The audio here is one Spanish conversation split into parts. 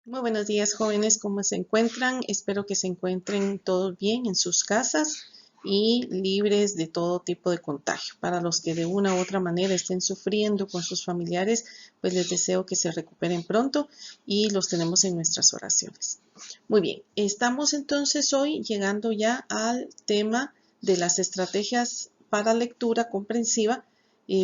Muy buenos días, jóvenes, ¿cómo se encuentran? Espero que se encuentren todos bien en sus casas y libres de todo tipo de contagio. Para los que de una u otra manera estén sufriendo con sus familiares, pues les deseo que se recuperen pronto y los tenemos en nuestras oraciones. Muy bien, estamos entonces hoy llegando ya al tema de las estrategias para lectura comprensiva,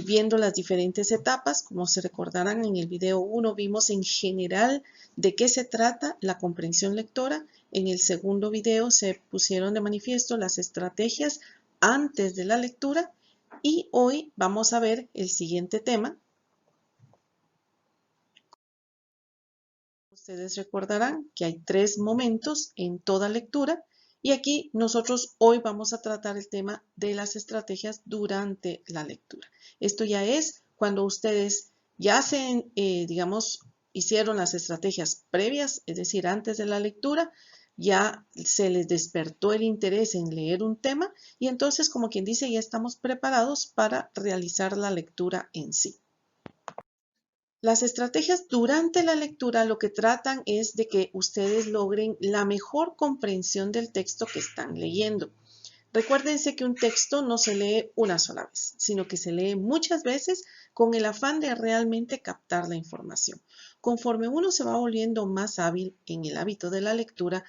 viendo las diferentes etapas. Como se recordarán, en el video 1 vimos en general de qué se trata la comprensión lectora. En el segundo video se pusieron de manifiesto las estrategias antes de la lectura y hoy vamos a ver el siguiente tema. Ustedes recordarán que hay 3 momentos en toda lectura y aquí nosotros hoy vamos a tratar el tema de las estrategias durante la lectura. Esto ya es cuando ustedes ya digamos, hicieron las estrategias previas, es decir, antes de la lectura, ya se les despertó el interés en leer un tema y entonces, como quien dice, ya estamos preparados para realizar la lectura en sí. Las estrategias durante la lectura lo que tratan es de que ustedes logren la mejor comprensión del texto que están leyendo. Recuérdense que un texto no se lee una sola vez, sino que se lee muchas veces con el afán de realmente captar la información. Conforme uno se va volviendo más hábil en el hábito de la lectura,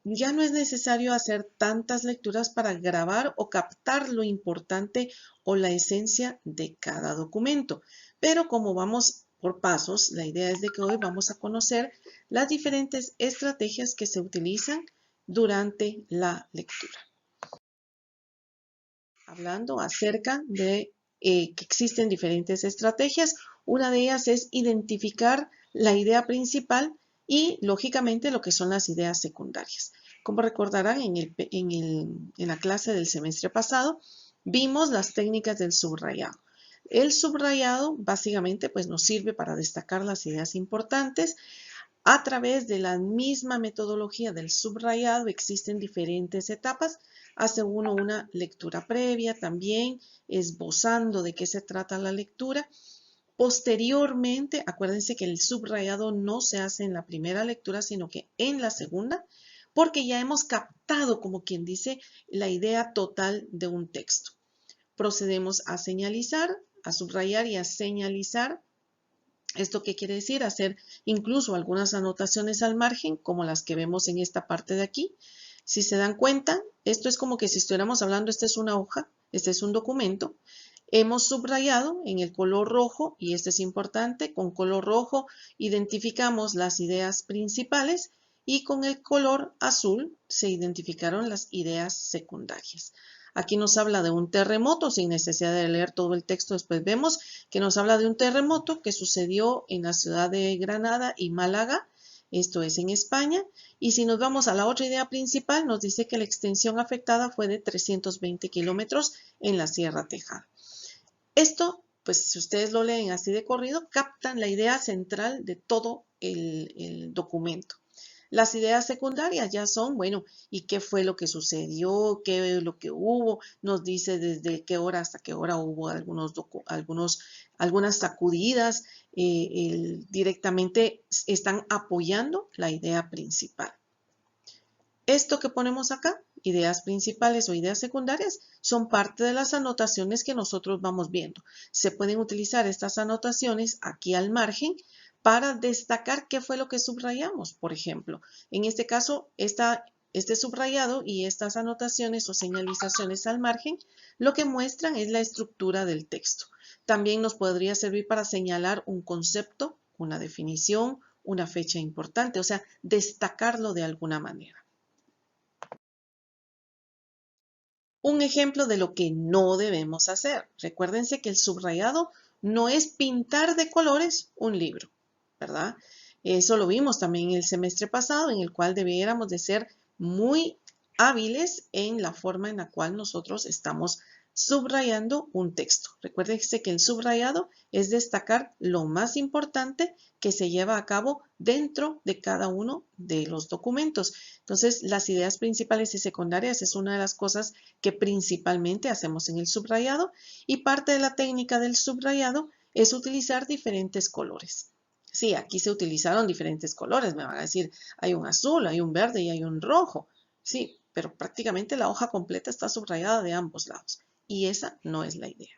ya no es necesario hacer tantas lecturas para grabar o captar lo importante o la esencia de cada documento. Pero como vamos por pasos, la idea es de que hoy vamos a conocer las diferentes estrategias que se utilizan durante la lectura. Hablando acerca de que existen diferentes estrategias, una de ellas es identificar la idea principal y, lógicamente, lo que son las ideas secundarias. Como recordarán, en la clase del semestre pasado, vimos las técnicas del subrayado. El subrayado, básicamente, pues nos sirve para destacar las ideas importantes. A través de la misma metodología del subrayado existen diferentes etapas. Hace uno una lectura previa también, esbozando de qué se trata la lectura. Posteriormente, acuérdense que el subrayado no se hace en la primera lectura, sino que en la segunda, porque ya hemos captado, como quien dice, la idea total de un texto. Procedemos a señalizar, a subrayar y a señalizar. ¿Esto qué quiere decir? Hacer incluso algunas anotaciones al margen, como las que vemos en esta parte de aquí. Si se dan cuenta, esto es como que si estuviéramos hablando, esta es una hoja, este es un documento. Hemos subrayado en el color rojo, y este es importante, con color rojo identificamos las ideas principales y con el color azul se identificaron las ideas secundarias. Aquí nos habla de un terremoto, sin necesidad de leer todo el texto, después vemos que nos habla de un terremoto que sucedió en la ciudad de Granada y Málaga, esto es en España, y si nos vamos a la otra idea principal, nos dice que la extensión afectada fue de 320 kilómetros en la Sierra Tejada. Esto, pues si ustedes lo leen así de corrido, captan la idea central de todo el documento. Las ideas secundarias ya son, bueno, ¿y qué fue lo que sucedió? ¿Qué es lo que hubo? Nos dice desde qué hora hasta qué hora hubo algunas sacudidas. Directamente están apoyando la idea principal. Esto que ponemos acá, ideas principales o ideas secundarias, son parte de las anotaciones que nosotros vamos viendo. Se pueden utilizar estas anotaciones aquí al margen para destacar qué fue lo que subrayamos. Por ejemplo, en este caso, este subrayado y estas anotaciones o señalizaciones al margen, lo que muestran es la estructura del texto. También nos podría servir para señalar un concepto, una definición, una fecha importante, o sea, destacarlo de alguna manera. Un ejemplo de lo que no debemos hacer. Recuérdense que el subrayado no es pintar de colores un libro, ¿verdad? Eso lo vimos también el semestre pasado, en el cual debiéramos de ser muy hábiles en la forma en la cual nosotros estamos subrayando un texto. Recuérdense que el subrayado es destacar lo más importante que se lleva a cabo dentro de cada uno de los documentos. Entonces, las ideas principales y secundarias es una de las cosas que principalmente hacemos en el subrayado, y parte de la técnica del subrayado es utilizar diferentes colores. Sí, aquí se utilizaron diferentes colores. Me van a decir, hay un azul, hay un verde y hay un rojo. Sí, pero prácticamente la hoja completa está subrayada de ambos lados. Y esa no es la idea.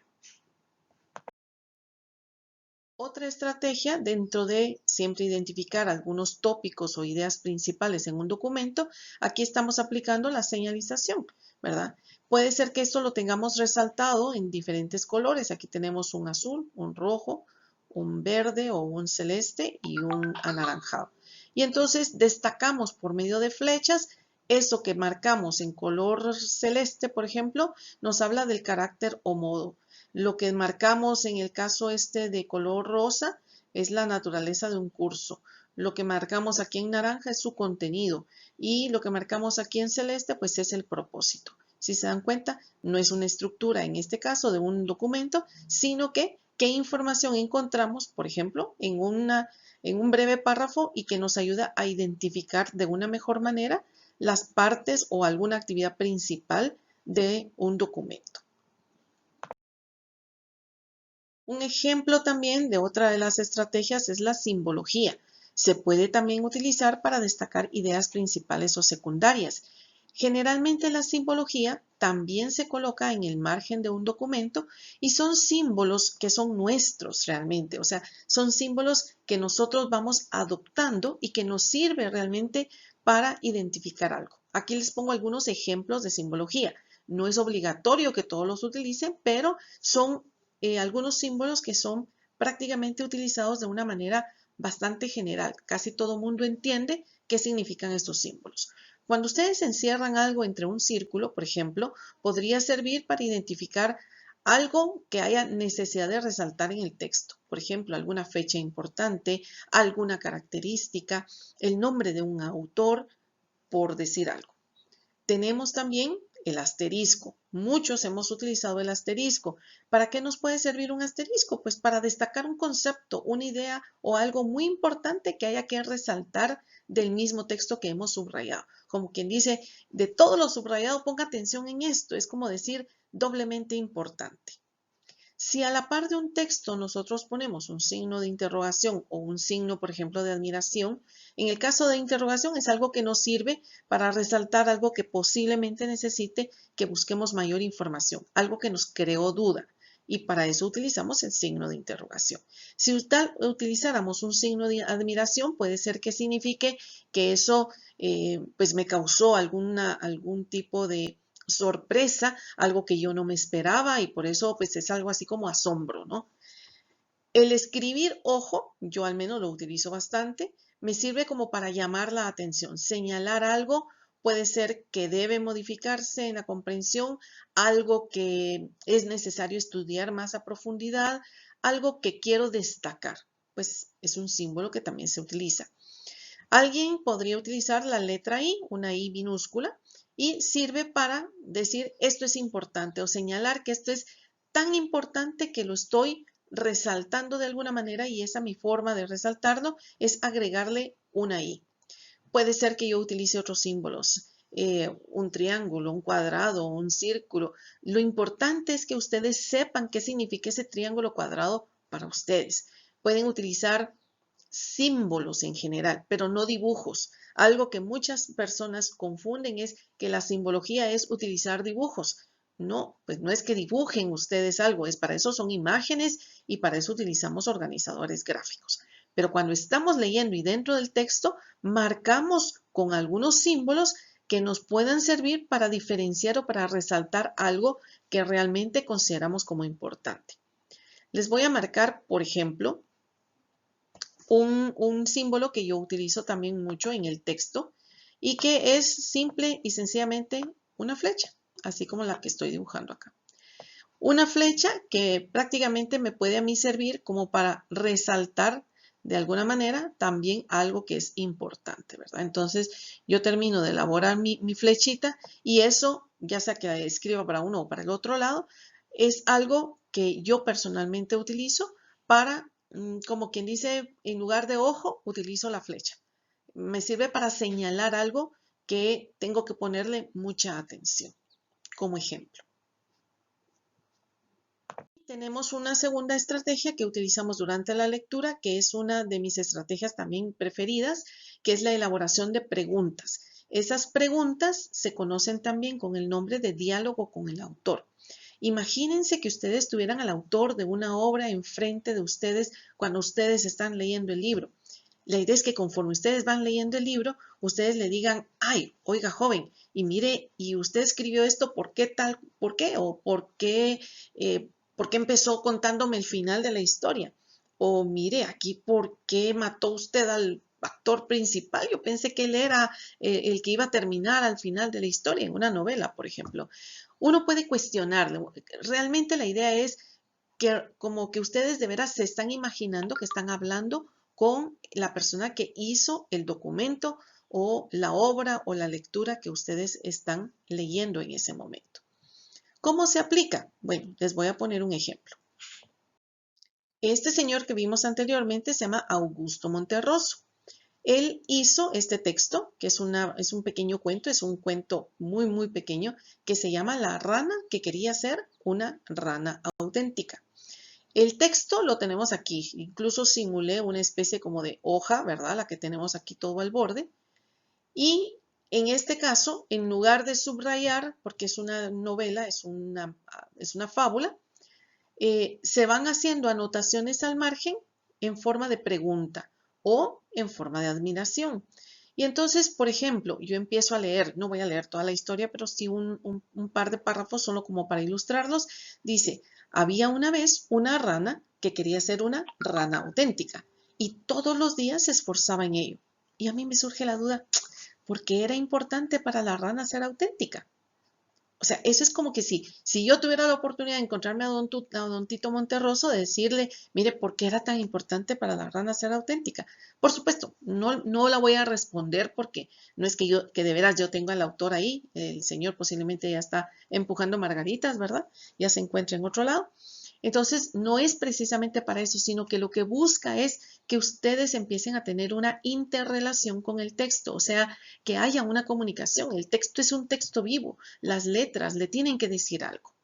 Otra estrategia dentro de siempre identificar algunos tópicos o ideas principales en un documento, aquí estamos aplicando la señalización, ¿verdad? Puede ser que esto lo tengamos resaltado en diferentes colores. Aquí tenemos un azul, un rojo, un verde o un celeste y un anaranjado. Y entonces destacamos por medio de flechas eso que marcamos en color celeste, por ejemplo, nos habla del carácter o modo. Lo que marcamos en el caso este de color rosa es la naturaleza de un curso. Lo que marcamos aquí en naranja es su contenido y lo que marcamos aquí en celeste pues es el propósito. Si se dan cuenta, no es una estructura en este caso de un documento, sino que qué información encontramos, por ejemplo, en un breve párrafo y que nos ayuda a identificar de una mejor manera las partes o alguna actividad principal de un documento. Un ejemplo también de otra de las estrategias es la simbología. Se puede también utilizar para destacar ideas principales o secundarias. Generalmente la simbología también se coloca en el margen de un documento y son símbolos que son nuestros realmente, o sea, son símbolos que nosotros vamos adoptando y que nos sirve realmente para identificar algo. Aquí les pongo algunos ejemplos de simbología. No es obligatorio que todos los utilicen, pero son algunos símbolos que son prácticamente utilizados de una manera bastante general. Casi todo mundo entiende qué significan estos símbolos. Cuando ustedes encierran algo entre un círculo, por ejemplo, podría servir para identificar algo que haya necesidad de resaltar en el texto. Por ejemplo, alguna fecha importante, alguna característica, el nombre de un autor, por decir algo. Tenemos también el asterisco. Muchos hemos utilizado el asterisco. ¿Para qué nos puede servir un asterisco? Pues para destacar un concepto, una idea o algo muy importante que haya que resaltar del mismo texto que hemos subrayado. Como quien dice, de todo lo subrayado, ponga atención en esto. Es como decir doblemente importante. Si a la par de un texto nosotros ponemos un signo de interrogación o un signo, por ejemplo, de admiración, en el caso de interrogación es algo que nos sirve para resaltar algo que posiblemente necesite que busquemos mayor información, algo que nos creó duda. Y para eso utilizamos el signo de interrogación. Si utilizáramos un signo de admiración, puede ser que signifique que eso pues me causó algún tipo de sorpresa, algo que yo no me esperaba y por eso pues es algo así como asombro, ¿no? El escribir, ojo, yo al menos lo utilizo bastante, me sirve como para llamar la atención, señalar algo, puede ser que debe modificarse en la comprensión, algo que es necesario estudiar más a profundidad, algo que quiero destacar, pues es un símbolo que también se utiliza. Alguien podría utilizar la letra I, una I minúscula, y sirve para decir esto es importante o señalar que esto es tan importante que lo estoy resaltando de alguna manera y esa mi forma de resaltarlo es agregarle una I. Puede ser que yo utilice otros símbolos, un triángulo, un cuadrado, un círculo. Lo importante es que ustedes sepan qué significa ese triángulo cuadrado para ustedes. Pueden utilizar símbolos en general, pero no dibujos. Algo que muchas personas confunden es que la simbología es utilizar dibujos. No, pues no es que dibujen ustedes algo, es para eso son imágenes y para eso utilizamos organizadores gráficos. Pero cuando estamos leyendo y dentro del texto, marcamos con algunos símbolos que nos puedan servir para diferenciar o para resaltar algo que realmente consideramos como importante. Les voy a marcar, por ejemplo, un símbolo que yo utilizo también mucho en el texto y que es simple y sencillamente una flecha, así como la que estoy dibujando acá. Una flecha que prácticamente me puede a mí servir como para resaltar de alguna manera también algo que es importante, ¿verdad? Entonces yo termino de elaborar mi flechita y eso, ya sea que la escriba para uno o para el otro lado, es algo que yo personalmente utilizo para, como quien dice, en lugar de ojo, utilizo la flecha. Me sirve para señalar algo que tengo que ponerle mucha atención, como ejemplo. tenemos una segunda estrategia que utilizamos durante la lectura, que es una de mis estrategias también preferidas, que es la elaboración de preguntas. Esas preguntas se conocen también con el nombre de diálogo con el autor. Imagínense que ustedes tuvieran al autor de una obra enfrente de ustedes cuando ustedes están leyendo el libro. La idea es que conforme ustedes van leyendo el libro, ustedes le digan, ay, oiga joven, y mire, y usted escribió esto, ¿por qué tal? ¿Por qué? ¿O por qué empezó contándome el final de la historia? O mire, aquí, ¿por qué mató usted al actor principal? Yo pensé que él era el que iba a terminar al final de la historia, en una novela, por ejemplo. Uno puede cuestionarle. Realmente la idea es que como que ustedes de veras se están imaginando que están hablando con la persona que hizo el documento o la obra o la lectura que ustedes están leyendo en ese momento. ¿Cómo se aplica? Bueno, les voy a poner un ejemplo. Este señor que vimos anteriormente se llama Augusto Monterroso. Él hizo este texto, que es un pequeño cuento, es un cuento muy, muy pequeño, que se llama La rana que quería ser una rana auténtica. El texto lo tenemos aquí, incluso simulé una especie como de hoja, ¿verdad? La que tenemos aquí todo al borde. Y en este caso, en lugar de subrayar, porque es una novela, es una fábula, se van haciendo anotaciones al margen en forma de pregunta o en forma de admiración. Y entonces, por ejemplo, yo empiezo a leer, no voy a leer toda la historia, pero sí un par de párrafos solo como para ilustrarlos. Dice, había una vez una rana que quería ser una rana auténtica y todos los días se esforzaba en ello. Y a mí me surge la duda, ¿por qué era importante para la rana ser auténtica? O sea, eso es como que si yo tuviera la oportunidad de encontrarme a don Tito Monterroso, de decirle, mire, ¿por qué era tan importante para la rana ser auténtica? Por supuesto, no la voy a responder porque no es que de veras yo tenga al autor ahí, el señor posiblemente ya está empujando margaritas, ¿verdad? Ya se encuentra en otro lado. Entonces, no es precisamente para eso, sino que lo que busca es que ustedes empiecen a tener una interrelación con el texto, o sea, que haya una comunicación. El texto es un texto vivo, las letras le tienen que decir algo.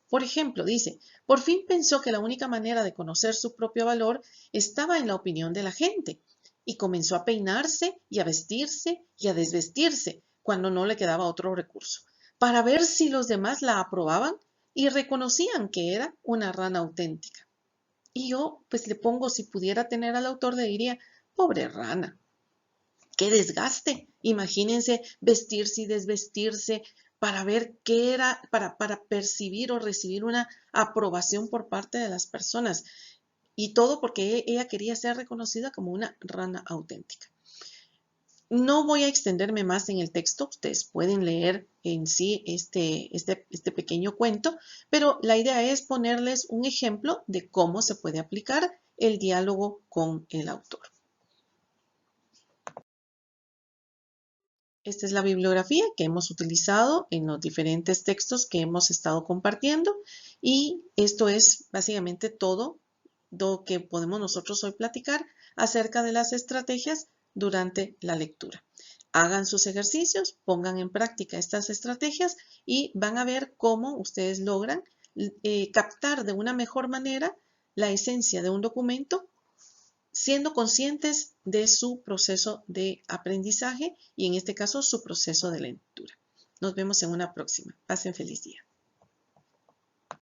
Por ejemplo, dice, por fin pensó que la única manera de conocer su propio valor estaba en la opinión de la gente y comenzó a peinarse y a vestirse y a desvestirse cuando no le quedaba otro recurso, para ver si los demás la aprobaban y reconocían que era una rana auténtica. Y yo, pues le pongo, si pudiera tener al autor, le diría, pobre rana, qué desgaste. Imagínense vestirse y desvestirse para ver qué era, para percibir o recibir una aprobación por parte de las personas. Y todo porque ella quería ser reconocida como una rana auténtica. No voy a extenderme más en el texto, ustedes pueden leer en sí este pequeño cuento, pero la idea es ponerles un ejemplo de cómo se puede aplicar el diálogo con el autor. Esta es la bibliografía que hemos utilizado en los diferentes textos que hemos estado compartiendo y esto es básicamente todo lo que podemos nosotros hoy platicar acerca de las estrategias durante la lectura. Hagan sus ejercicios, pongan en práctica estas estrategias y van a ver cómo ustedes logran captar de una mejor manera la esencia de un documento siendo conscientes de su proceso de aprendizaje y en este caso su proceso de lectura. Nos vemos en una próxima. Pasen feliz día.